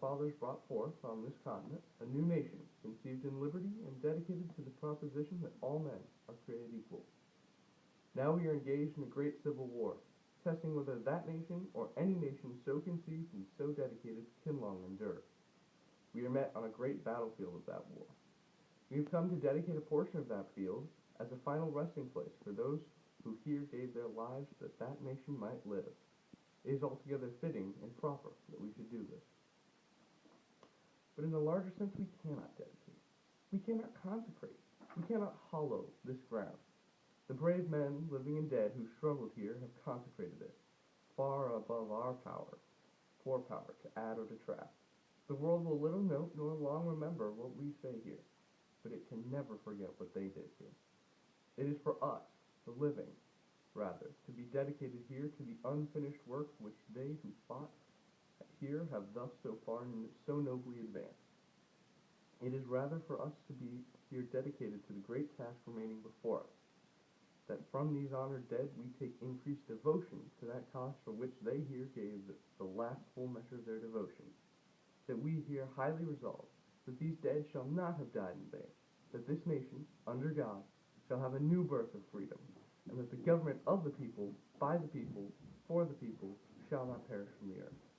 fathers brought forth on this continent a new nation, conceived in liberty and dedicated to the proposition that all men are created equal. Now we are engaged in a great civil war, testing whether that nation or any nation so conceived and so dedicated can long endure. We are met on a great battlefield of that war. We have come to dedicate a portion of that field as a final resting place for those who here gave their lives that that nation might live. It is altogether fitting and proper that we should do this. But in a larger sense, we cannot dedicate. We cannot consecrate. We cannot hallow this ground. The brave men, living and dead, who struggled here have consecrated it, far above our poor power, to add or detract. The world will little note nor long remember what we say here, but it can never forget what they did here. It is for us, the living, rather, to be dedicated here to the unfinished work which they who fought here have thus so far so nobly advanced. It is rather for us to be here dedicated to the great task remaining before us, that from these honored dead we take increased devotion to that cause for which they here gave the last full measure of their devotion, that we here highly resolve that these dead shall not have died in vain, that this nation, under God, shall have a new birth of freedom, and that the government of the people, by the people, for the people, shall not perish from the earth.